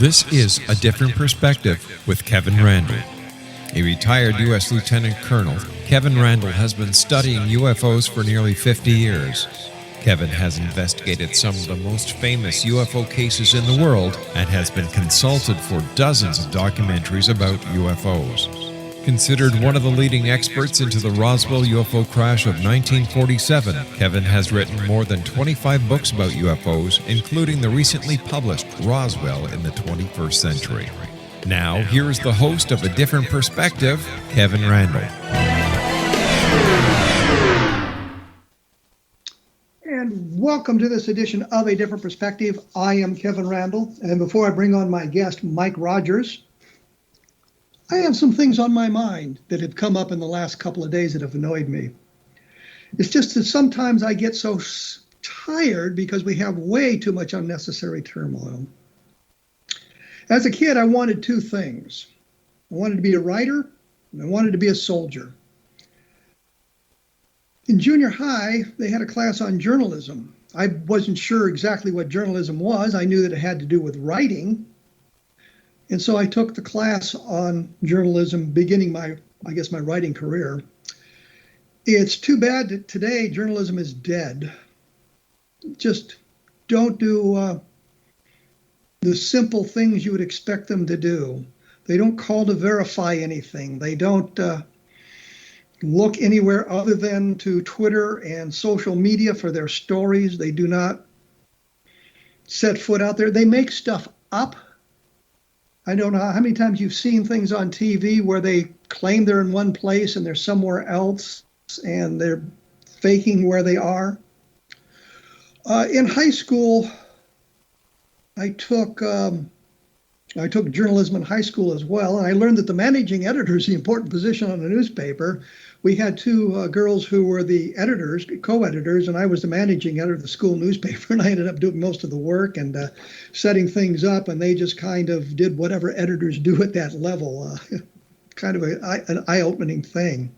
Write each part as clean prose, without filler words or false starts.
This is A Different Perspective with Kevin Randle. A retired U.S. Lieutenant Colonel, Kevin Randle has been studying UFOs for nearly 50 years. Kevin has investigated some of the most famous UFO cases in the world and has been consulted for dozens of documentaries about UFOs. Considered one of the leading experts into the Roswell UFO crash of 1947, Kevin has written more than 25 books about UFOs, including the recently published Roswell in the 21st Century. Now, here is the host of A Different Perspective, Kevin Randle. And welcome to this edition of A Different Perspective. I am Kevin Randle, and before I bring on my guest, Mike ROGERS, I have some things on my mind that have come up in the last couple of days that have annoyed me. It's just that sometimes I get so tired because we have way too much unnecessary turmoil. As a kid, I wanted two things. I wanted to be a writer, and I wanted to be a soldier. In junior high, they had a class on journalism. I wasn't sure exactly what journalism was. I knew that it had to do with writing. And so I took the class on journalism, beginning my writing career. It's too bad that today journalism is dead. Just don't do the simple things you would expect them to do. They don't call to verify anything. They don't look anywhere other than to Twitter and social media for their stories. They do not set foot out there. They make stuff up. I don't know how many times you've seen things on TV where they claim they're in one place and they're somewhere else and they're faking where they are. In high school, I took journalism in high school as well, and I learned that the managing editor is the important position on a newspaper. We had two girls who were the editors, co-editors, and I was the managing editor of the school newspaper, and I ended up doing most of the work and setting things up, and they just kind of did whatever editors do at that level. Kind of an eye-opening thing.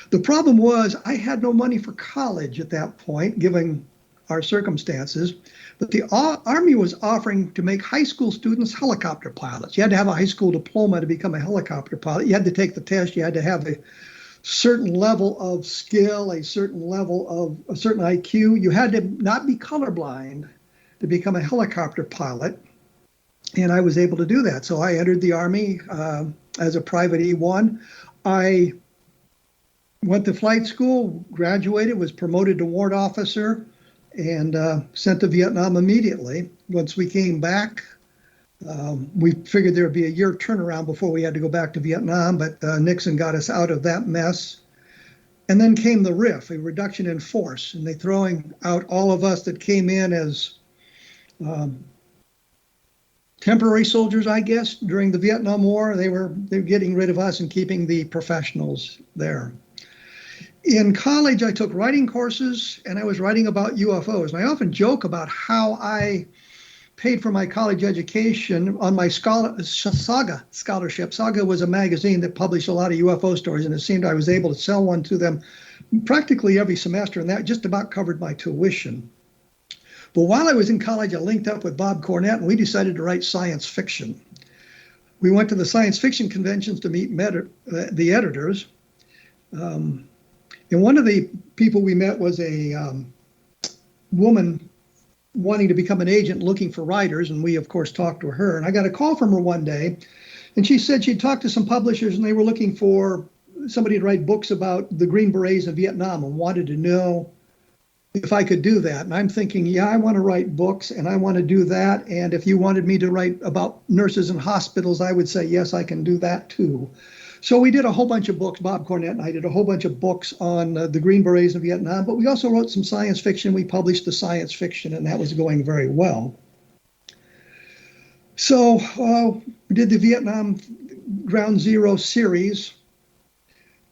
The problem was I had no money for college at that point, given our circumstances, but the Army was offering to make high school students helicopter pilots. You had to have a high school diploma to become a helicopter pilot. You had to take the test. You had to have a certain level of skill, a certain IQ. You had to not be colorblind to become a helicopter pilot. And I was able to do that. So I entered the Army as a private E1. I went to flight school, graduated, was promoted to warrant officer, and sent to Vietnam immediately. Once we came back, we figured there would be a year turnaround before we had to go back to Vietnam, but Nixon got us out of that mess. And then came the RIF, a reduction in force, and they throwing out all of us that came in as temporary soldiers, I guess, during the Vietnam War. They were getting rid of us and keeping the professionals there. In college, I took writing courses, and I was writing about UFOs. And I often joke about how I paid for my college education on my Saga scholarship. Saga was a magazine that published a lot of UFO stories, and it seemed I was able to sell one to them practically every semester, and that just about covered my tuition. But while I was in college, I linked up with Bob Cornett, and we decided to write science fiction. We went to the science fiction conventions to meet the editors. And one of the people we met was a woman wanting to become an agent looking for writers, and we, of course, talked to her. And I got a call from her one day, and she said she'd talked to some publishers, and they were looking for somebody to write books about the Green Berets in Vietnam and wanted to know if I could do that. And I'm thinking, yeah, I want to write books, and I want to do that. And if you wanted me to write about nurses in hospitals, I would say, yes, I can do that too. So we did a whole bunch of books. Bob Cornett and I did a whole bunch of books on the Green Berets in Vietnam, but we also wrote some science fiction. We published the science fiction, and that was going very well. So we did the Vietnam Ground Zero series,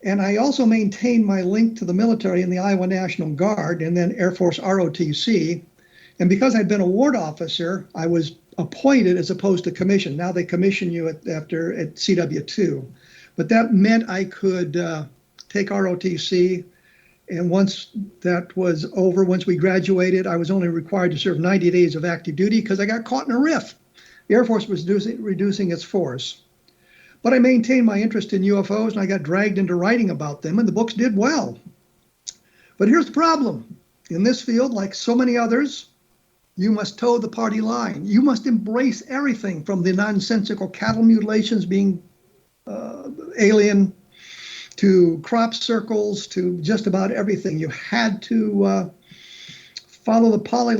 and I also maintained my link to the military in the Iowa National Guard and then Air Force ROTC. And because I'd been a ward officer, I was appointed as opposed to commissioned. Now they commission you at CW2. But that meant I could take ROTC, and once that was over, once we graduated, I was only required to serve 90 days of active duty because I got caught in a RIF. The Air Force was reducing its force. But I maintained my interest in UFOs, and I got dragged into writing about them, and the books did well. But here's the problem. In this field, like so many others, you must toe the party line. You must embrace everything from the nonsensical cattle mutilations being alien to crop circles to just about everything. You had to follow the party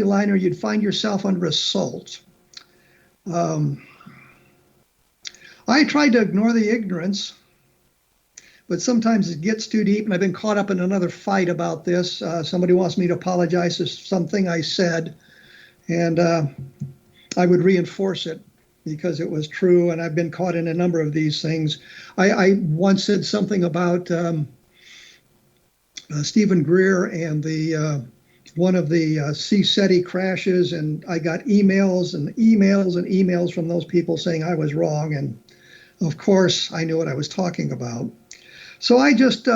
line or you'd find yourself under assault. I tried to ignore the ignorance, but sometimes it gets too deep, and I've been caught up in another fight about this. Somebody wants me to apologize for something I said, and I would reinforce it because it was true, and I've been caught in a number of these things. I once said something about Stephen Greer and one of the C-SETI crashes, and I got emails and emails and emails from those people saying I was wrong, and of course I knew what I was talking about. So I just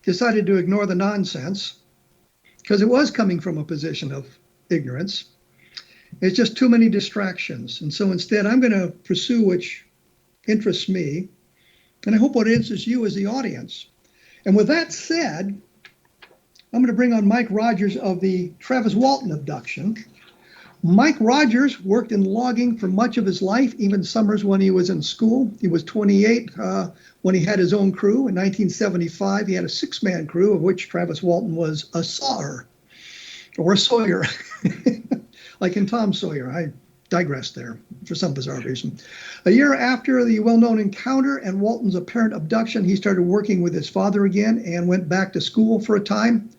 decided to ignore the nonsense because it was coming from a position of ignorance. It's just too many distractions. And so instead, I'm going to pursue which interests me, and I hope what interests you is the audience. And with that said, I'm going to bring on Mike Rogers of the Travis Walton abduction. Mike Rogers worked in logging for much of his life, even summers when he was in school. He was 28 when he had his own crew. In 1975, he had a 6-man crew, of which Travis Walton was a sawyer, or a sawyer, like in Tom Sawyer. I digressed there for some bizarre reason. A year after the well-known encounter and Walton's apparent abduction, he started working with his father again and went back to school for a time.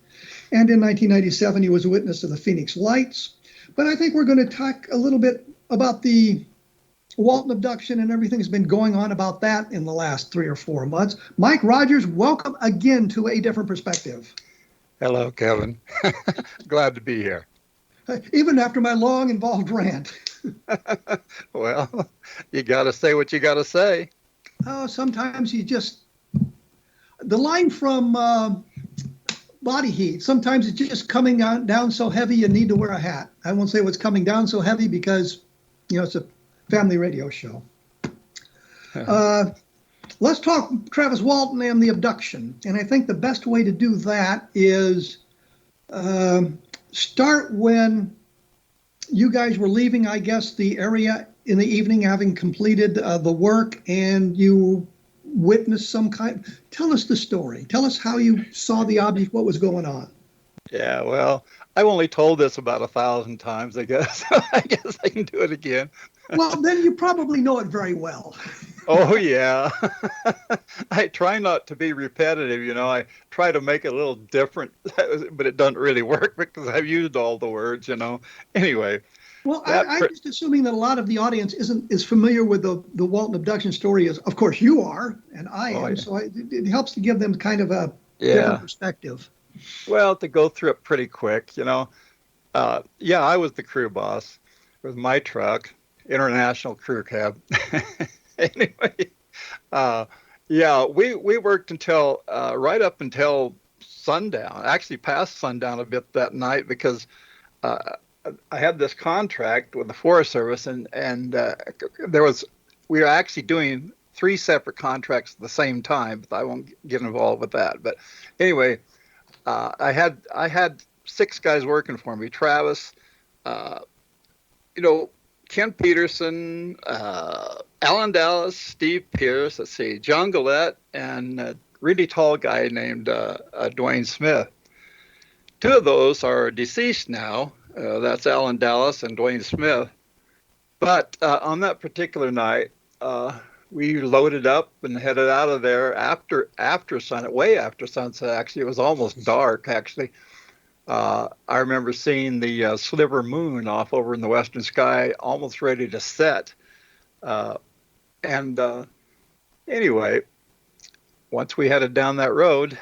And in 1997, he was a witness to the Phoenix Lights. But I think we're going to talk a little bit about the Walton abduction and everything that's been going on about that in the last 3 or 4 months. Mike Rogers, welcome again to A Different Perspective. Hello, Kevin. Glad to be here. Even after my long, involved rant. Well, you got to say what you got to say. Oh, sometimes you just... The line from... Body heat. Sometimes it's just coming down so heavy you need to wear a hat. I won't say what's coming down so heavy because, it's a family radio show. Let's talk Travis Walton and the abduction. And I think the best way to do that is start when you guys were leaving, I guess, the area in the evening, having completed the work, and you witnessed some kind. Tell us the story. Tell us how you saw the object, what was going on. Yeah, well, I've only told this about 1,000 times, I guess. I guess I can do it again. Well, then you probably know it very well. Oh, yeah. I try not to be repetitive, I try to make it a little different, but it doesn't really work because I've used all the words, Anyway. Well, I'm just assuming that a lot of the audience is familiar with the Walton abduction story. As of course you are, and I am. Yeah. So it helps to give them kind of a different perspective. Well, to go through it pretty quick, I was the crew boss with my truck, international crew cab. Anyway, we worked until right up until sundown. Actually, past sundown a bit that night because. I had this contract with the Forest Service, and we were actually doing 3 separate contracts at the same time, but I won't get involved with that. But anyway, I had 6 guys working for me: Travis, Ken Peterson, Alan Dallas, Steve Pierce. Let's see, John Gillette, and a really tall guy named Dwayne Smith. 2 of those are deceased now. That's Alan Dallas and Dwayne Smith. But on that particular night, we loaded up and headed out of there after sunset, way after sunset, actually. It was almost dark, actually. I remember seeing the sliver moon off over in the western sky, almost ready to set. Anyway, once we headed down that road,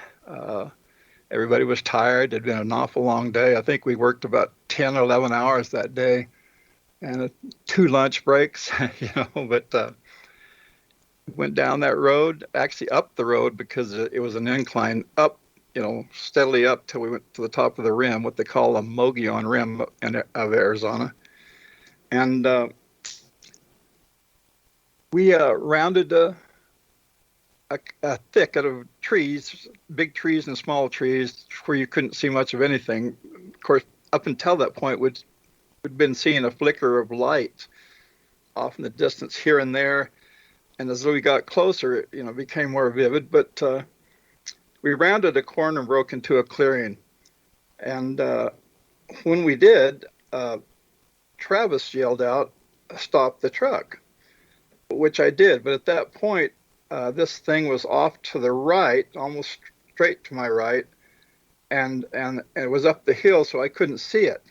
everybody was tired. It'd been an awful long day. I think we worked about 10 or 11 hours that day and 2 lunch breaks, but went down that road, actually up the road because it was an incline up, steadily up till we went to the top of the rim, what they call a Mogollon Rim of Arizona. And We rounded a thicket of trees, big trees and small trees, where you couldn't see much of anything. Of course, up until that point, we'd been seeing a flicker of light off in the distance here and there. And as we got closer, it became more vivid. But we rounded a corner and broke into a clearing. And when we did, Travis yelled out, "Stop the truck," which I did. But at that point, this thing was off to the right, almost straight to my right, and it was up the hill, so I couldn't see it.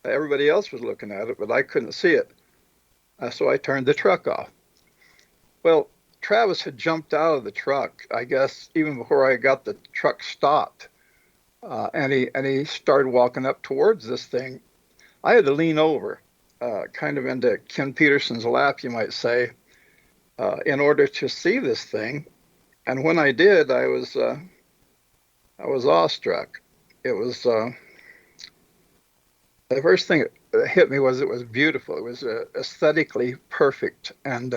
Everybody else was looking at it, but I couldn't see it. So I turned the truck off. Well, Travis had jumped out of the truck, I guess, even before I got the truck stopped. And he started walking up towards this thing. I had to lean over, kind of into Ken Peterson's lap, you might say, in order to see this thing. And when I did, I was awestruck. It was the first thing that hit me was it was beautiful. It was aesthetically perfect, and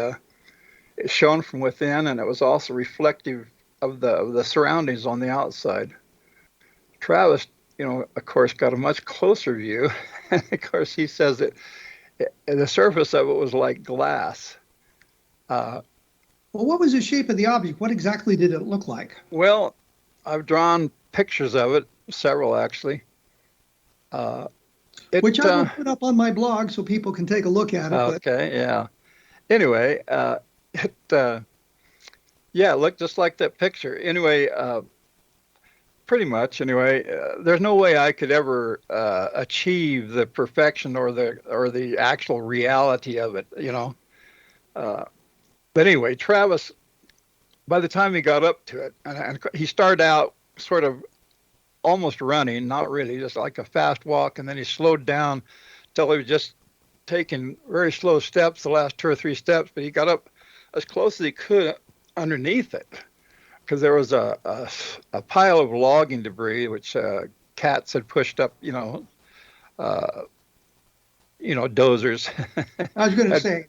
it shone from within, and it was also reflective of the surroundings on the outside. Travis, of course, got a much closer view. And of course, he says that the surface of it was like glass. Well, what was the shape of the object? What exactly did it look like? Well, I've drawn pictures of it, several actually. Which I will put up on my blog so people can take a look at it. Okay, yeah. Anyway, it looked just like that picture. Anyway, pretty much. Anyway, there's no way I could ever achieve the perfection or the actual reality of it, But anyway, Travis, by the time he got up to it, and he started out sort of almost running, not really, just like a fast walk, and then he slowed down till he was just taking very slow steps, the last 2 or 3 steps, but he got up as close as he could underneath it, because there was a pile of logging debris which cats had pushed up, dozers. I was going to say,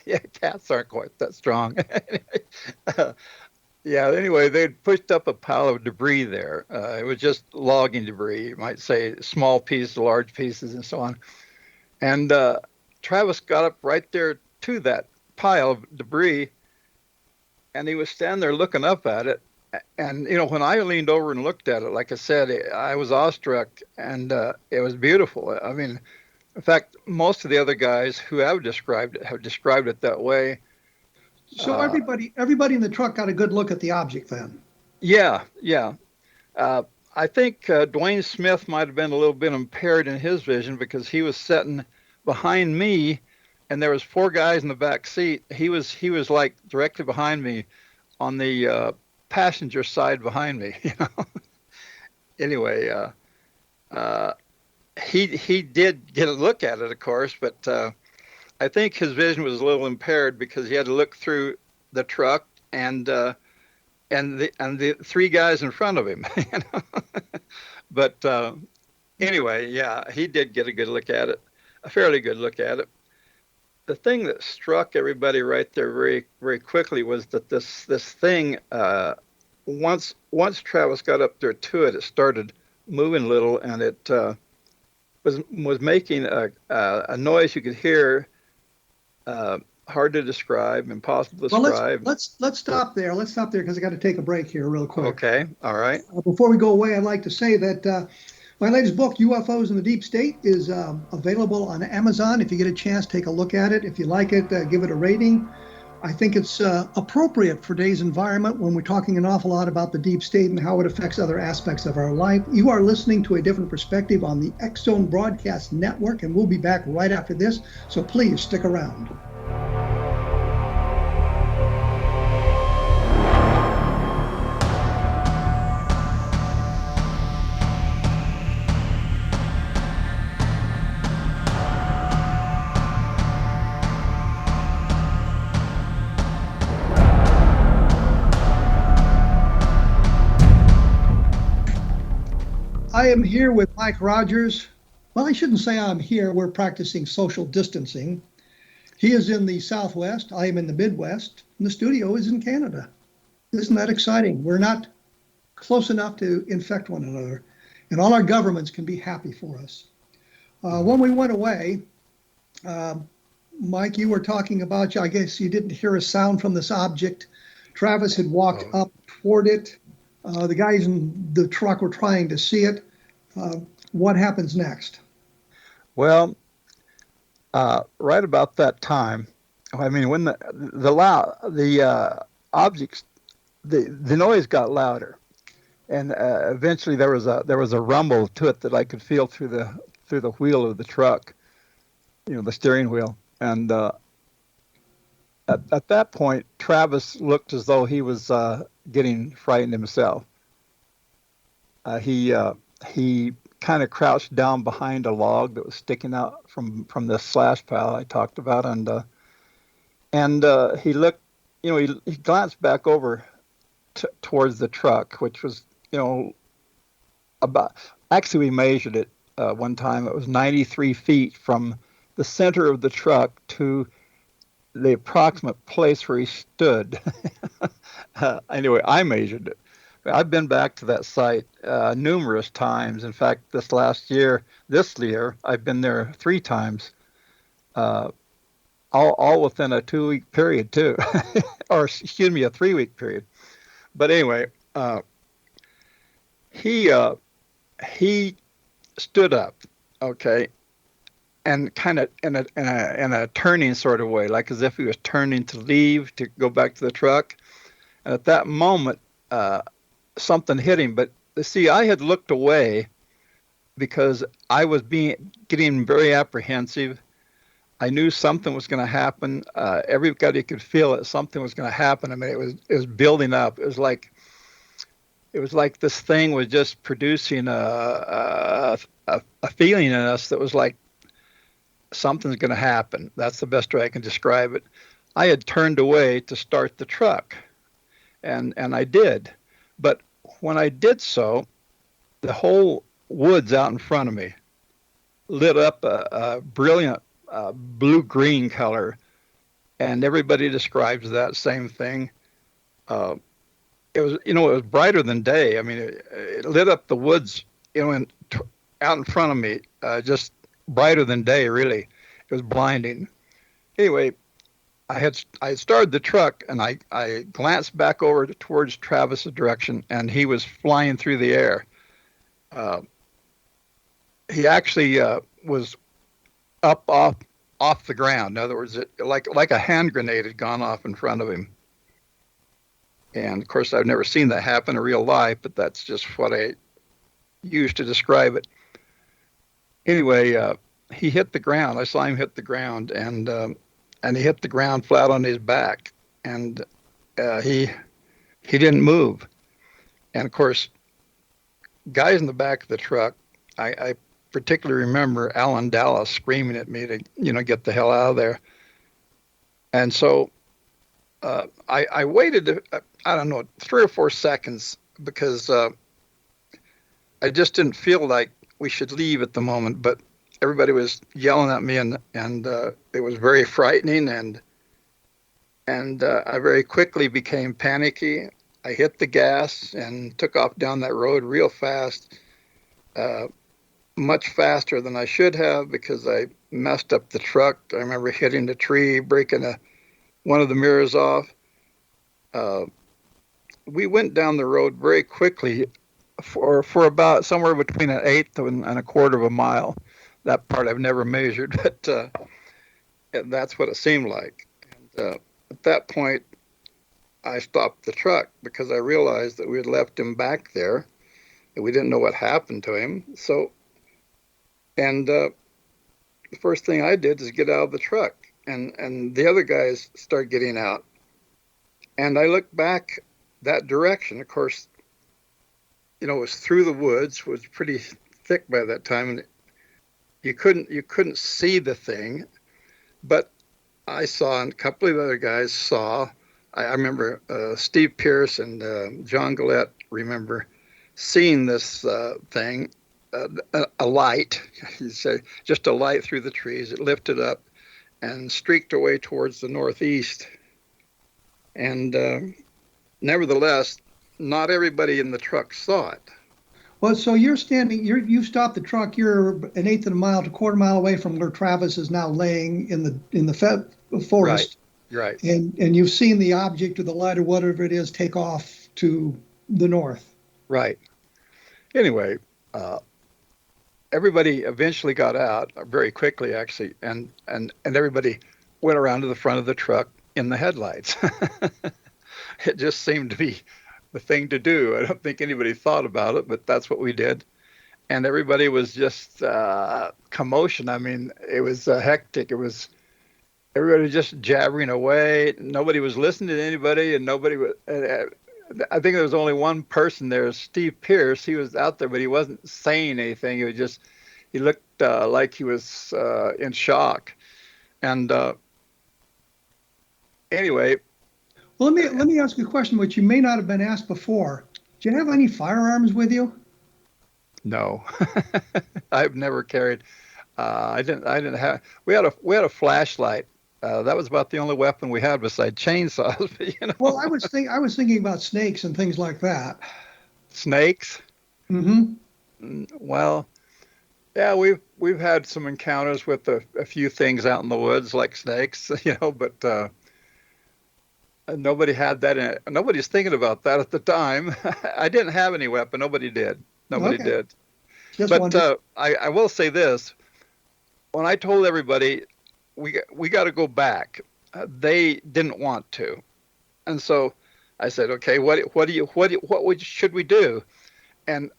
yeah, cats aren't quite that strong. Anyway, they'd pushed up a pile of debris there. It was just logging debris, you might say, small pieces, large pieces, and so on. And Travis got up right there to that pile of debris, and he was standing there looking up at it. And, when I leaned over and looked at it, like I said, I was awestruck, and it was beautiful. I mean, in fact, most of the other guys who have described it that way. So everybody in the truck got a good look at the object then? Yeah. I think Dwayne Smith might have been a little bit impaired in his vision because he was sitting behind me, and there was 4 guys in the back seat. He was like directly behind me on the passenger side behind me. Anyway, he did get a look at it, of course, but I think his vision was a little impaired because he had to look through the truck and the 3 guys in front of him. But anyway, yeah, he did get a good look at it, a fairly good look at it. The thing that struck everybody right there very, very quickly was that this thing, once Travis got up there to it, it started moving a little, and it was making a noise you could hear. Hard to describe, impossible to describe. Well, let's stop there. Let's stop there because I got to take a break here real quick. Okay, all right. Before we go away, I'd like to say that my latest book, UFOs in the Deep State, is available on Amazon. If you get a chance, take a look at it. If you like it, give it a rating. I think it's appropriate for today's environment when we're talking an awful lot about the deep state and how it affects other aspects of our life. You are listening to A Different Perspective on the X-Zone Broadcast Network, and we'll be back right after this, so please stick around. I am here with Mike Rogers. Well, I shouldn't say I'm here. We're practicing social distancing. He is in the Southwest. I am in the Midwest. And the studio is in Canada. Isn't that exciting? We're not close enough to infect one another. And all our governments can be happy for us. When we went away, Mike, you were talking about, I guess you didn't hear a sound from this object. Travis had walked up toward it. The guys in the truck were trying to see it. What happens next? Well, right about that time, I mean, when the objects, the noise got louder, and eventually there was a rumble to it that I could feel through the wheel of the truck, the steering wheel, and at that point, Travis looked as though he was getting frightened himself. He kind of crouched down behind a log that was sticking out from the slash pile I talked about, and he looked, he glanced back over towards the truck, which was, about, actually we measured it one time. It was 93 feet from the center of the truck to the approximate place where he stood. Anyway, I measured it. I've been back to that site numerous times. In fact, this year, I've been there 3 times, all within a 2-week period too, or excuse me, a 3-week period. But anyway, he stood up, okay, and kind of in a turning sort of way, like as if he was turning to leave to go back to the truck. And at that moment, something hit him. But see, I had looked away because I was getting very apprehensive. I knew something was going to happen. Everybody could feel it. Something was going to happen. I mean, it was building up. It was like this thing was just producing a feeling in us that was like something's going to happen. That's the best way I can describe it. I had turned away to start the truck, and I did. But when I did so, the whole woods out in front of me lit up a brilliant blue-green color, and everybody describes that same thing. It was brighter than day. I mean, it lit up the woods, out in front of me, just brighter than day. Really, it was blinding. Anyway, I had started the truck, and I glanced back over towards Travis's direction, and he was flying through the air. He actually was up off the ground. In other words, like a hand grenade had gone off in front of him. And of course, I've never seen that happen in real life, but that's just what I used to describe it. Anyway, he hit the ground. I saw him hit the ground, and he hit the ground flat on his back, and he didn't move. And of course, guys in the back of the truck, I particularly remember Alan Dallas screaming at me to get the hell out of there. And so I waited, I don't know, 3 or 4 seconds, because I just didn't feel like we should leave at the moment. But everybody was yelling at me, and it was very frightening, and I very quickly became panicky. I hit the gas and took off down that road real fast, much faster than I should have, because I messed up the truck. I remember hitting the tree, breaking one of the mirrors off. We went down the road very quickly for about somewhere between 1/8 and 1/4 of a mile. That part I've never measured, but that's what it seemed like. And at that point, I stopped the truck because I realized that we had left him back there, and we didn't know what happened to him. So, and the first thing I did is get out of the truck, and the other guys start getting out. And I looked back that direction. Of course, it was through the woods, was pretty thick by that time, and you couldn't see the thing, but I saw, and a couple of other guys saw. I remember Steve Pierce and John Gillette remember seeing this thing, a light. You say just a light through the trees. It lifted up, and streaked away towards the northeast. And nevertheless, not everybody in the truck saw it. Well, so you're standing, you've stopped the truck. You're an eighth of a mile to quarter mile away from where Travis is now laying in the forest. Right. And you've seen the object or the light or whatever it is take off to the north. Right. Anyway, everybody eventually got out very quickly, actually, and everybody went around to the front of the truck in the headlights. It just seemed to be the thing to do. I don't think anybody thought about it, but that's what we did. And everybody was just commotion. I mean, it was hectic. It was everybody just jabbering away. Nobody was listening to anybody, and nobody was. I think there was only one person there, Steve Pierce. He was out there, but he wasn't saying anything. He looked like he was in shock. And anyway. Well, let me ask you a question, which you may not have been asked before. Do you have any firearms with you? No, I've never carried. I didn't have. We had a flashlight. That was about the only weapon we had besides chainsaws. But, Well, I was thinking about snakes and things like that. Snakes? Mm-hmm. Well, yeah, we've had some encounters with a few things out in the woods like snakes, but nobody had that. Nobody's thinking about that at the time. I didn't have any weapon. Nobody did. Nobody did. But I will say this: when I told everybody we got to go back, they didn't want to, and so I said, okay, what should we do? And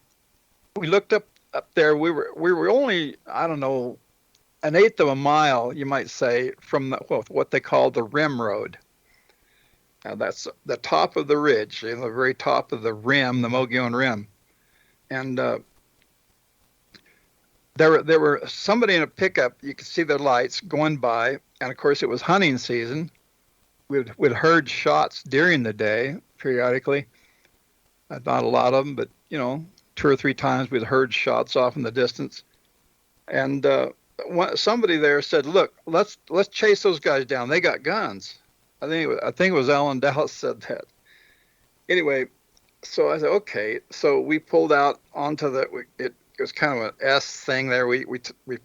we looked up there. We were only, I don't know, an eighth of a mile, you might say, from what they call the rim road. Now that's the top of the ridge, the very top of the rim, the Mogollon Rim. And there were somebody in a pickup. You could see their lights going by, and of course it was hunting season. We'd heard shots during the day periodically. Not a lot of them, but 2 or 3 times we'd heard shots off in the distance. And somebody there said, "Look, let's chase those guys down. They got guns." I think it was Alan Dallas said that. Anyway, so I said, okay. So we pulled out onto it was kind of an S thing there. We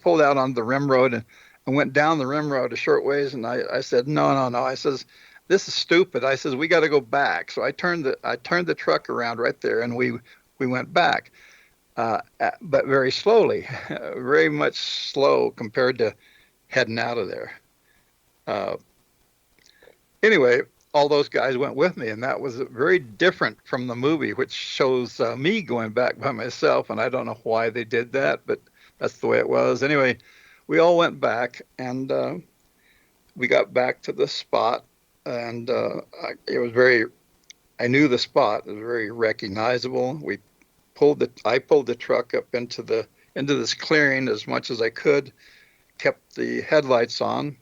pulled out onto the rim road and went down the rim road a short ways. And I said, no. I says, this is stupid. I says, we got to go back. So I turned the truck around right there, and we went back, but very slowly, very much slow compared to heading out of there. Anyway, all those guys went with me, and that was very different from the movie, which shows me going back by myself, and I don't know why they did that, but that's the way it was. Anyway, we all went back, and we got back to the spot, and I knew the spot. It was very recognizable. I pulled the truck up into this clearing as much as I could, kept the headlights on,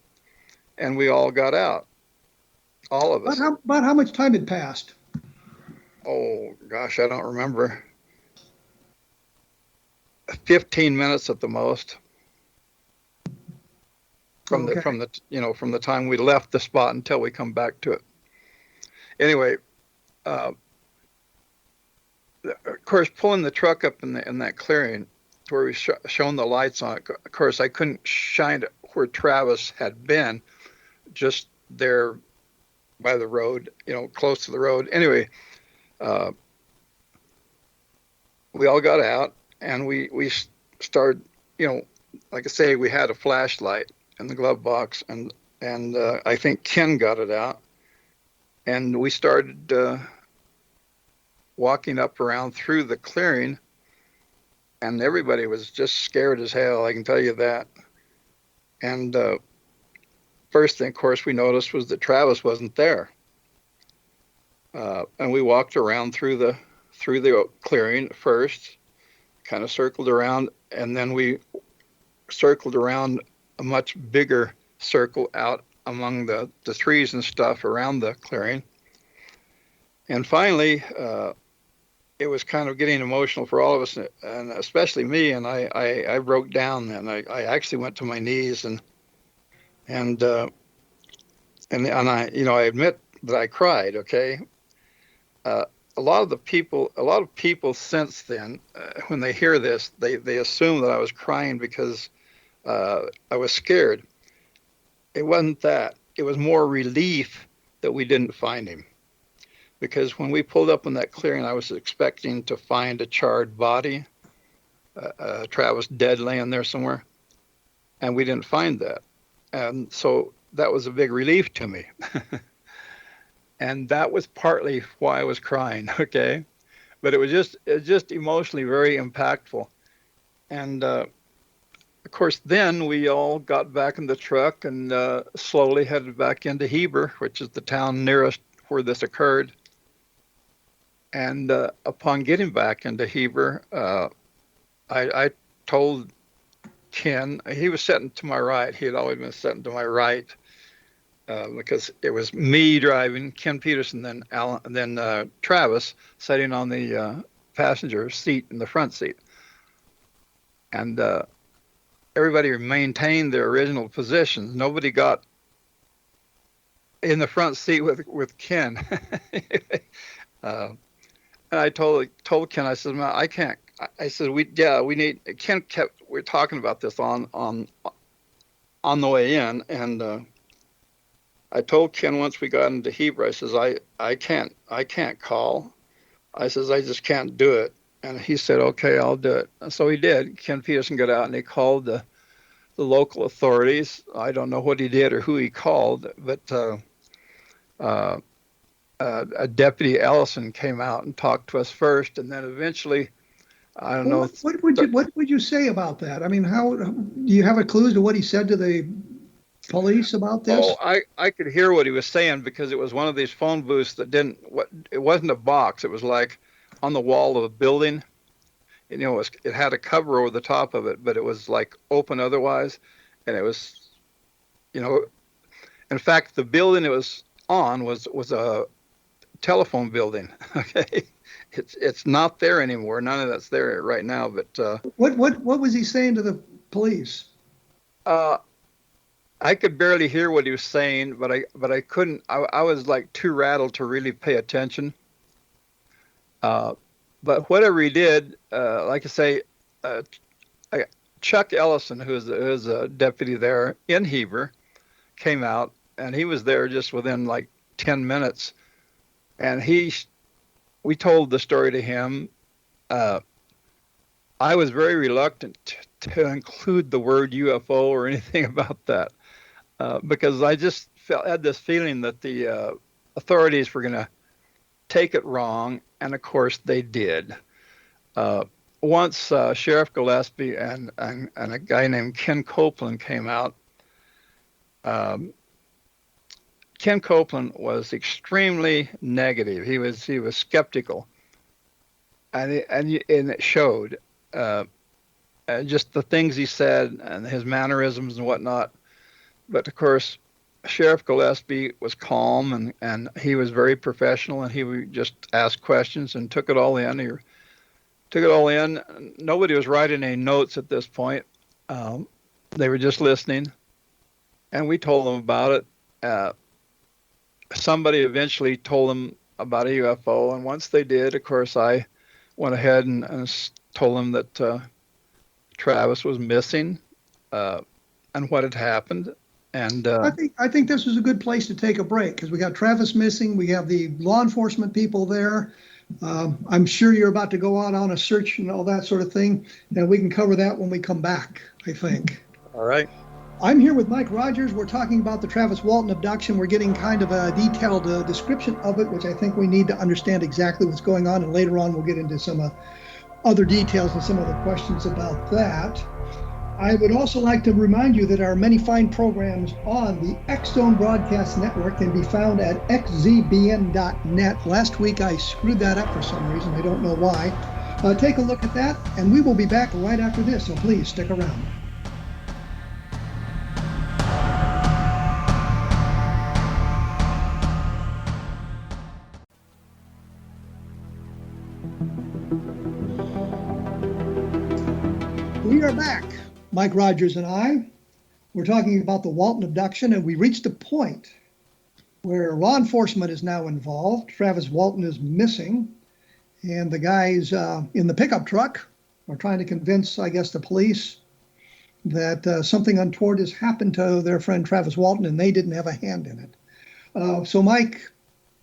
and we all got out. All of us. About how much time had passed? Oh gosh, I don't remember. 15 minutes at the most. From the time we left the spot until we come back to it. Anyway, of course, pulling the truck up in that clearing to where we shone the lights on it. Of course, I couldn't shine it where Travis had been, just there by the road, close to the road. Anyway, we all got out, and we started, like I say, we had a flashlight in the glove box, and I think Ken got it out, and we started walking up around through the clearing, and everybody was just scared as hell, I can tell you that. And first thing, of course, we noticed was that Travis wasn't there. And we walked around through the clearing first, kind of circled around, and then we circled around a much bigger circle out among the trees and stuff around the clearing. And finally, it was kind of getting emotional for all of us, and especially me, and I broke down, and I actually went to my knees, and And I, I admit that I cried. Okay. A lot of people since then, when they hear this, they assume that I was crying because I was scared. It wasn't that. It was more relief that we didn't find him. Because when we pulled up in that clearing, I was expecting to find a charred body, Travis dead laying there somewhere, and we didn't find that. And so that was a big relief to me. And that was partly why I was crying, okay? But it was just emotionally very impactful. And of course, then we all got back in the truck and slowly headed back into Heber, which is the town nearest where this occurred. And upon getting back into Heber, I told Ken, he was sitting to my right. He had always been sitting to my right because it was me driving, Ken Peterson, then Alan, and then Travis sitting on the passenger seat in the front seat. And everybody maintained their original positions. Nobody got in the front seat with Ken. And I told Ken, I said, man, I can't. I said, we need. Ken kept. We're talking about this on the way in, and I told Ken once we got into Heber, I says, I can't call. I says, I just can't do it. And he said, okay, I'll do it. And so he did. Ken Peterson got out and he called the local authorities. I don't know what he did or who he called, but a Deputy Ellison came out and talked to us first, and then eventually, I don't know. What would you say about that? I mean, how do you have a clue as to what he said to the police about this? Oh, I could hear what he was saying because it was one of these phone booths that it wasn't a box. It was like on the wall of a building. It had a cover over the top of it, but it was like open otherwise, and it was, in fact, the building it was on was a telephone building. Okay, it's not there anymore. None of that's there right now. But what was he saying to the police? I could barely hear what he was saying, but I couldn't. I was like too rattled to really pay attention. But whatever he did, like I say, Chuck Ellison, who's a deputy there in Heber, came out, and he was there just within like 10 minutes. And we told the story to him. I was very reluctant to include the word UFO or anything about that because I just had this feeling that the authorities were going to take it wrong, and of course they did. Once Sheriff Gillespie and a guy named Ken Copeland came out, Ken Copeland was extremely negative. He was skeptical, and it showed. Just the things he said and his mannerisms and whatnot. But of course, Sheriff Gillespie was calm and he was very professional, and he would just ask questions and took it all in. He took it all in. Nobody was writing any notes at this point. They were just listening, and we told them about it. Somebody eventually told them about a UFO, and once they did, of course, I went ahead and told them that Travis was missing and what had happened. And I think this was a good place to take a break because we got Travis missing. We have the law enforcement people there. I'm sure you're about to go out on a search and all that sort of thing, and we can cover that when we come back, I think. All right. I'm here with Mike Rogers. We're talking about the Travis Walton abduction. We're getting kind of a detailed description of it, which I think we need to understand exactly what's going on. And later on, we'll get into some other details and some other questions about that. I would also like to remind you that our many fine programs on the X-Zone Broadcast Network can be found at xzbn.net. Last week, I screwed that up for some reason. I don't know why. Take a look at that, and we will be back right after this, so please stick around. We are back, Mike Rogers and I. We're talking about the Walton abduction, and we reached a point where law enforcement is now involved. Travis Walton is missing, and the guys in the pickup truck are trying to convince, I guess, the police that something untoward has happened to their friend Travis Walton, and they didn't have a hand in it. So, Mike,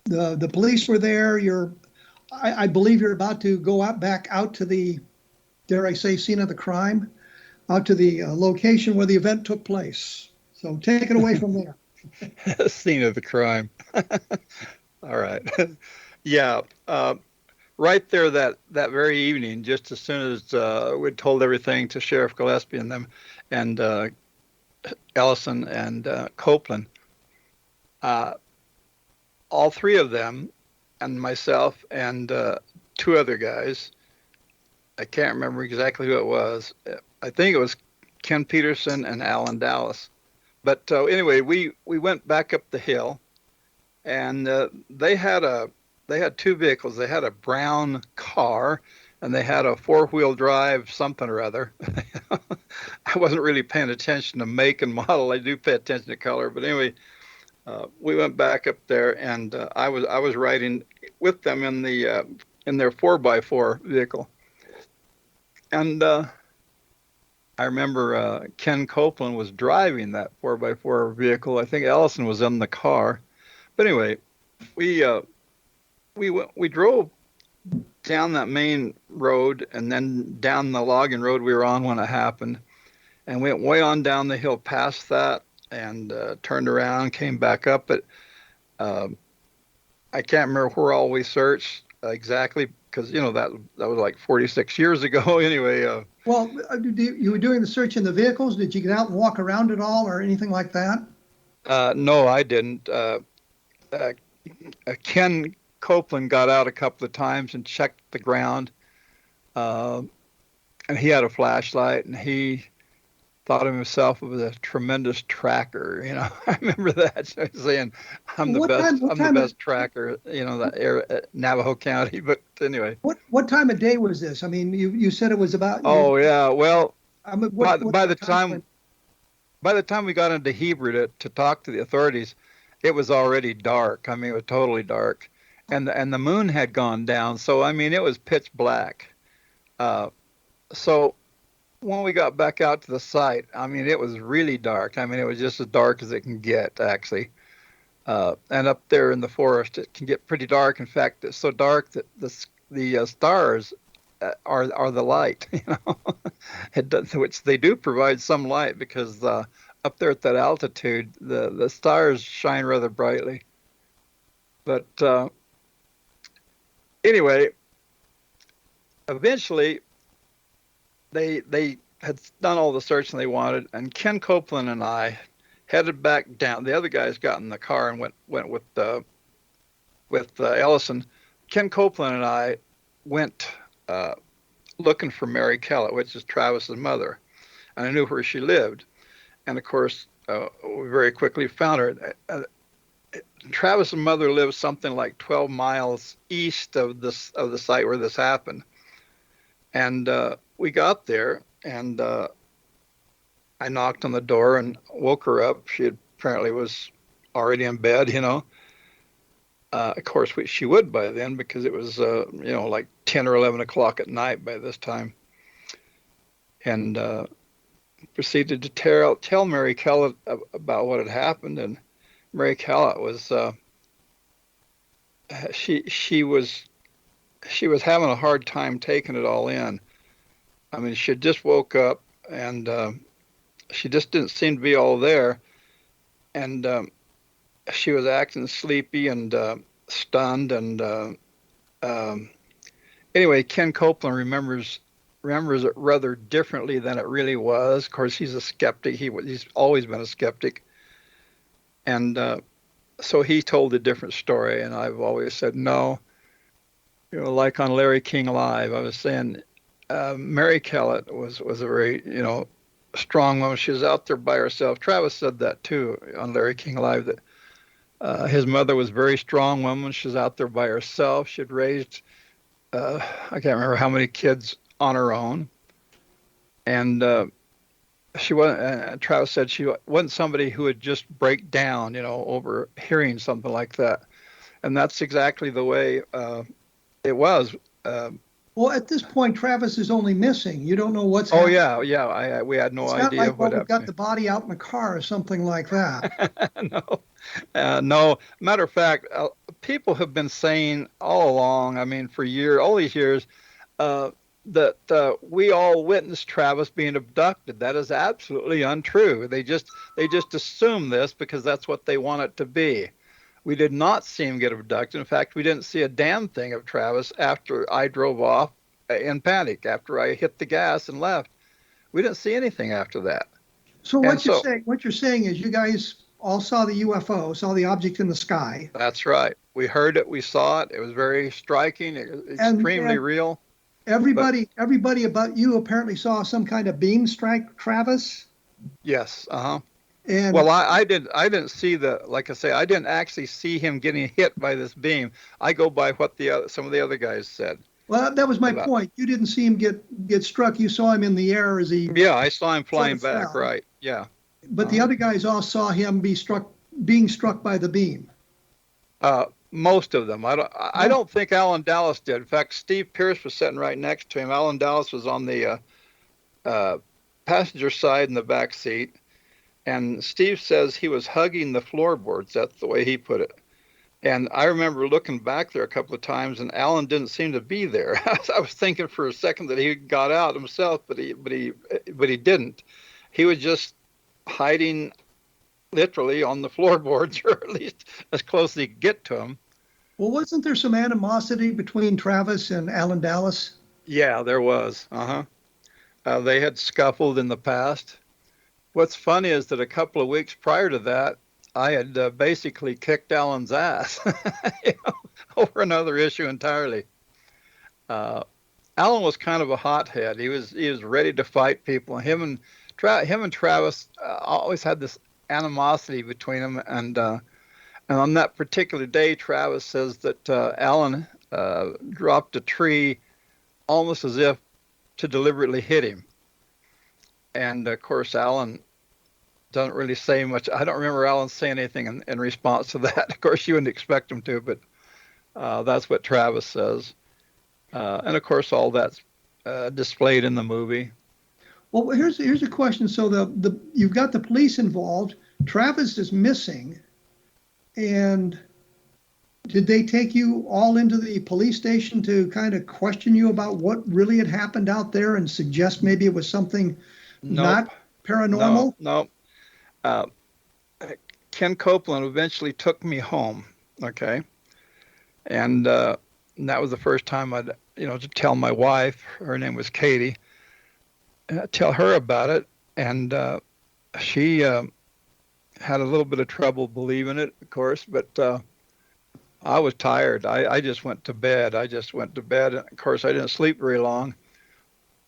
the police were there. I believe you're about to go back out to the, dare I say, scene of the crime, out to the location where the event took place. So take it away from there. Scene of the crime. All right. Yeah. Right there that very evening, just as soon as we'd told everything to Sheriff Gillespie and them, and Ellison and Copeland, all three of them, and myself and two other guys, I can't remember exactly who it was. I think it was Ken Peterson and Alan Dallas. But anyway, we went back up the hill, and they had two vehicles. They had a brown car, and they had a four-wheel drive something or other. I wasn't really paying attention to make and model. I do pay attention to color, but anyway, we went back up there, and I was riding with them in their 4x4 vehicle, and I remember Ken Copeland was driving that 4x4 vehicle. I think Ellison was in the car, but anyway, we drove down that main road and then down the logging road we were on when it happened, and went way on down the hill past that, and turned around, came back up. But I can't remember where all we searched exactly, because that was like 46 years ago. Anyway. Well, you were doing the search in the vehicles. Did you get out and walk around at all, or anything like that? No, I didn't. Ken Copeland got out a couple of times and checked the ground, and he had a flashlight, and he thought of himself as a tremendous tracker. I remember that, saying, "I'm the best tracker." That Navajo County. But anyway, what time of day was this? I mean, you said it was about. Oh yeah, well, by the time we got into Hebrew to talk to the authorities, it was already dark. I mean, it was totally dark, and the moon had gone down. So I mean, it was pitch black. So when we got back out to the site, I mean, it was really dark. I mean, it was just as dark as it can get, actually. And up there in the forest, it can get pretty dark. In fact, it's so dark that the stars are the light, which they do provide some light, because up there at that altitude, the stars shine rather brightly. But anyway, eventually, they had done all the searching they wanted, and Ken Copeland and I headed back down. The other guys got in the car and went with Ellison. Ken Copeland and I went looking for Mary Kellett, which is Travis's mother, and I knew where she lived. And of course, we very quickly found her. Travis's mother lives something like 12 miles east of the site where this happened. And we got there, and I knocked on the door and woke her up. She apparently was already in bed, Of course, she would by then, because it was, like 10 or 11 o'clock at night by this time. And proceeded to tell Mary Kellett about what had happened. And Mary Kellett was, she was having a hard time taking it all in. I mean, she had just woke up, and she just didn't seem to be all there. And she was acting sleepy and stunned. And anyway, Ken Copeland remembers it rather differently than it really was. Of course, he's a skeptic. He's always been a skeptic. And so he told a different story, and I've always said no. Like on Larry King Live, I was saying Mary Kellett was a very, strong woman. She was out there by herself. Travis said that too on Larry King Live, that his mother was a very strong woman. She was out there by herself. She had raised, I can't remember how many kids on her own. And she wasn't. Travis said she wasn't somebody who would just break down, over hearing something like that, and that's exactly the way it was. Well, at this point, Travis is only missing. You don't know what's Oh happened. yeah, yeah. We had no It's not idea like, well, what we've got happened. the body out in the car or something like that. No, no. Matter of fact, people have been saying all along. I mean, for years, all these years, uh, that we all witnessed Travis being abducted. That is absolutely untrue. They just assume this because that's what they want it to be. We did not see him get abducted. In fact, we didn't see a damn thing of Travis after I drove off in panic. After I hit the gas and left, we didn't see anything after that. So And what so you're saying is you guys all saw the UFO, saw the object in the sky, that's right. We heard it. We saw it. It was very striking. It was extremely and real. But everybody about you apparently saw some kind of beam strike Travis. yes, uh-huh. And Well, I didn't see like I say, I didn't actually see him getting hit by this beam. I go by what some of the other guys said well, that was my about. point. You didn't see him get struck. You saw him in the air as he Yeah, I saw him sort flying of back. fell. Right. Yeah. But the Uh-huh. other guys all saw him being struck by the beam. Most of them. I Oh, don't think Alan Dallas did. In fact, Steve Pierce was sitting right next to him. Alan Dallas was on the uh, passenger side in the back seat, and Steve says he was hugging the floorboards. That's the way he put it. And I remember looking back there a couple of times, and Alan didn't seem to be there. I was thinking for a second that he got out himself, but he didn't. He was just hiding literally on the floorboards, or at least as close as he could get to him. well, wasn't there some animosity between Travis and Alan Dallas? Yeah, there was. Uh-huh. They had scuffled in the past. What's funny is that a couple of weeks prior to that, I had basically kicked Alan's ass you know, over another issue entirely. Uh, Alan was kind of a hothead. He was ready to fight people. Him and Travis always had this animosity between them. And on that particular day, Travis says that Alan dropped a tree almost as if to deliberately hit him. And of course, Alan doesn't really say much. I don't remember Alan saying anything in response to that. Of course, you wouldn't expect him to, but that's what Travis says. And of course, all that's displayed in the movie. Well, here's a question. So you've got the police involved. Travis is missing, and did they take you all into the police station to kind of question you about what really had happened out there and suggest maybe it was something Nope. not paranormal? No. Uh, Ken Copeland eventually took me home. Okay. And that was the first time I'd, to tell my wife, her name was Katie, tell her about it. And she had a little bit of trouble believing it, of course, but I was tired. I just went to bed. And of course, I didn't sleep very long.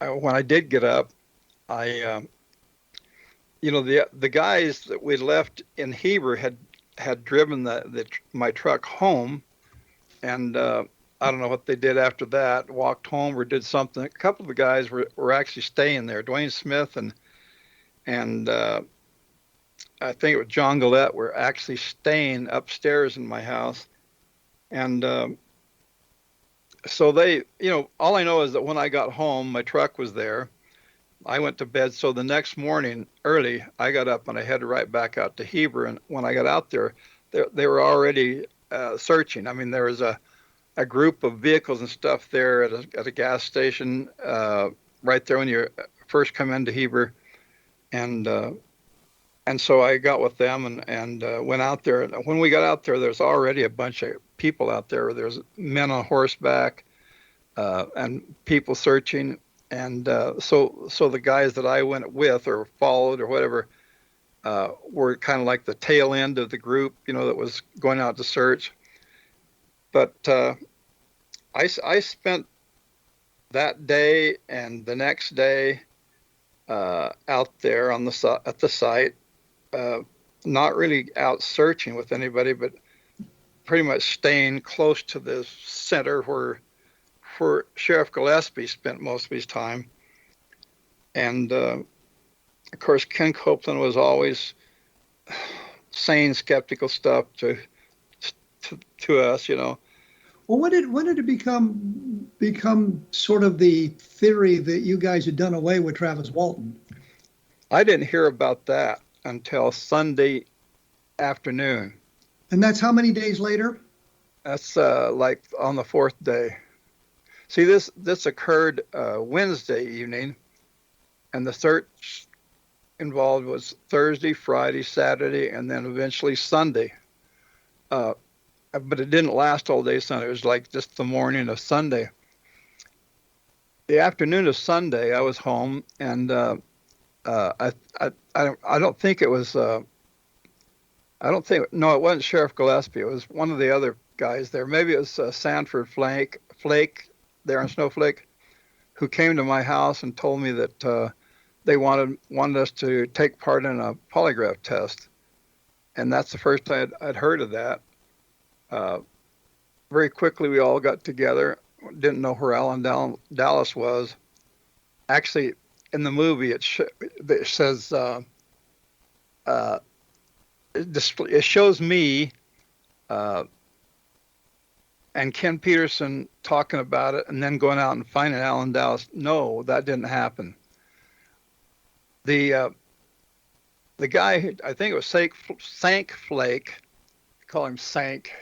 When I did get up, the guys that we left in Heber had driven my truck home, and I don't know what they did after that. Walked home or did something. A couple of the guys were actually staying there. Dwayne Smith and I think it was John Gillette were actually staying upstairs in my house, and so they, all I know is that when I got home, my truck was there. I went to bed. So the next morning early, I got up and I headed right back out to Heber. And when I got out there, they were already searching. I mean, there was a group of vehicles and stuff there at a gas station right there when you first come into Heber. And so I got with them and went out there. When we got out there, there's already a bunch of people out there. There's men on horseback and people searching. And so the guys that I went with or followed or whatever were kind of like the tail end of the group, that was going out to search. But I spent that day and the next day out there at the site, not really out searching with anybody, but pretty much staying close to the center where Sheriff Gillespie spent most of his time. And of course, Ken Copeland was always saying skeptical stuff to us, you know. Well, when did it become sort of the theory that you guys had done away with Travis Walton? I didn't hear about that until Sunday afternoon. And that's how many days later? That's like on the fourth day. See, this occurred Wednesday evening, and the search involved was Thursday, Friday, Saturday, and then eventually Sunday. But it didn't last all day Sunday. It was like just the morning of Sunday. The afternoon of Sunday, I was home, and I don't think it was. No, it wasn't Sheriff Gillespie. It was one of the other guys there. Maybe it was Sanford Flake there in Snowflake, who came to my house and told me that they wanted us to take part in a polygraph test, and that's the first time I'd heard of that. Very quickly, we all got together. Didn't know where Alan Dallas was. Actually, in the movie, it says it shows me and Ken Peterson talking about it, and then going out and finding Alan Dallas. No, that didn't happen. The guy, I think it was Sank Flake, call him Sank.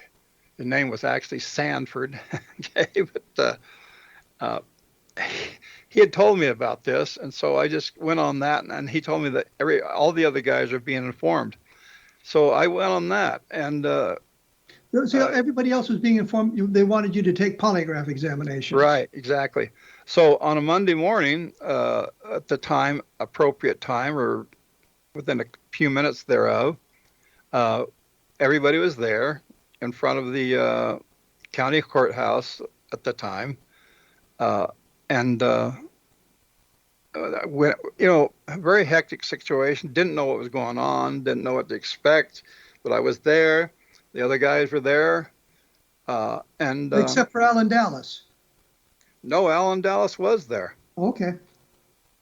His name was actually Sanford. Okay, but he had told me about this, and so I just went on that, and he told me that all the other guys are being informed. So I went on that, and so everybody else was being informed. They wanted you to take polygraph examinations. Right, exactly. So on a Monday morning, at the time, appropriate time, or within a few minutes thereof, everybody was there in front of the county courthouse at the time, and when, you know, a very hectic situation. Didn't know what was going on. Didn't know what to expect, but I was there. The other guys were there, and except for Alan Dallas. No, Alan Dallas was there. Okay.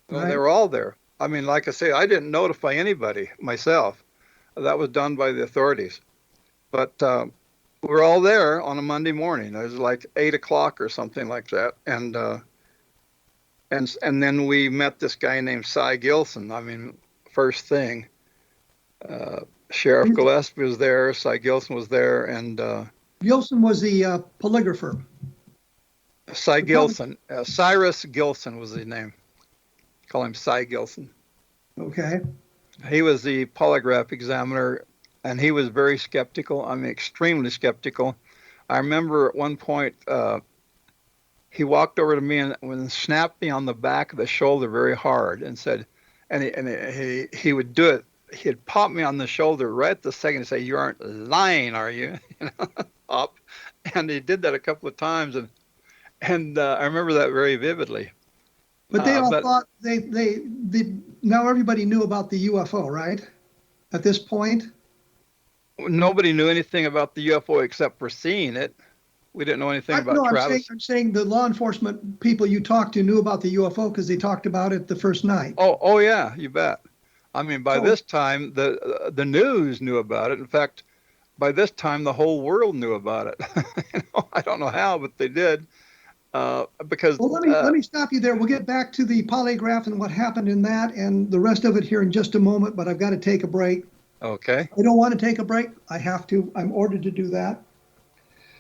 Well, they were all there. I mean, like I say, I didn't notify anybody myself. That was done by the authorities. But we were all there on a Monday morning. It was like 8 o'clock or something like that, and then we met this guy named Cy Gilson. I mean, first thing. Sheriff Gillespie was there, Cy Gilson was there, and Gilson was the polygrapher. Cy Gilson, Cyrus Gilson was his name. Call him Cy Gilson. Okay. He was the polygraph examiner, and he was very skeptical. I mean, extremely skeptical. I remember at one point he walked over to me and snapped me on the back of the shoulder very hard and said, and he would do it. He'd pop me on the shoulder right at the second and say, "You aren't lying, are you?" You know, up. And he did that a couple of times, and I remember that very vividly. But they all thought they now everybody knew about the UFO, right? At this point, nobody knew anything about the UFO except for seeing it. We didn't know anything about Travis. I'm saying the law enforcement people you talked to knew about the UFO because they talked about it the first night. Oh yeah, you bet. I mean, by this time, the news knew about it. In fact, by this time, the whole world knew about it. You know, I don't know how, but they did. Because let me stop you there. We'll get back to the polygraph and what happened in that, and the rest of it here in just a moment. But I've got to take a break. Okay. I don't want to take a break. I have to. I'm ordered to do that.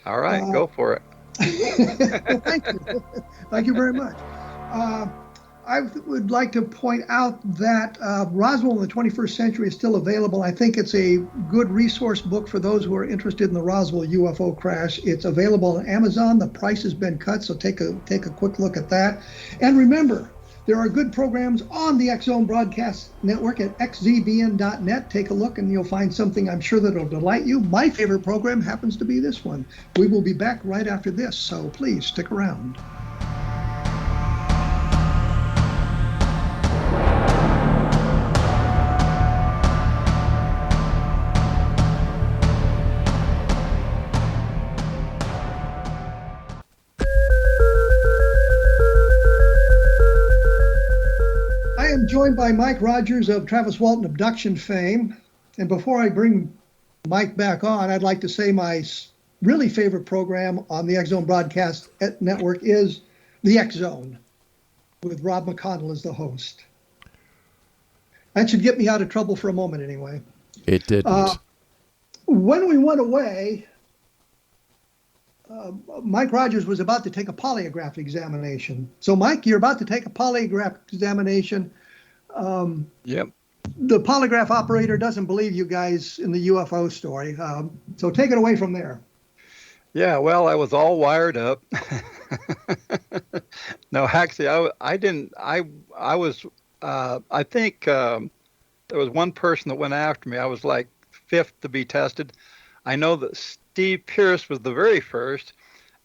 All right, go for it. Well, thank you. Thank you very much. I would like to point out that Roswell in the 21st Century is still available. I think it's a good resource book for those who are interested in the Roswell UFO crash. It's available on Amazon. The price has been cut, so take a quick look at that. And remember, there are good programs on the X-Zone Broadcast Network at xzbn.net. Take a look and you'll find something I'm sure that will delight you. My favorite program happens to be this one. We will be back right after this, so please stick around. joined by Mike Rogers of Travis Walton Abduction fame. And before I bring Mike back on, I'd like to say my really favorite program on the X Zone Broadcast Network is The X Zone, with Rob McConnell as the host. That should get me out of trouble for a moment anyway. It didn't. When we went away, Mike Rogers was about to take a polygraph examination. So, Mike, you're about to take a polygraph examination. Yep. The polygraph operator doesn't believe you guys in the UFO story. So take it away from there. Yeah, well, I was all wired up. No, actually, I didn't. I was. I think there was one person that went after me. I was like fifth to be tested. I know that Steve Pierce was the very first,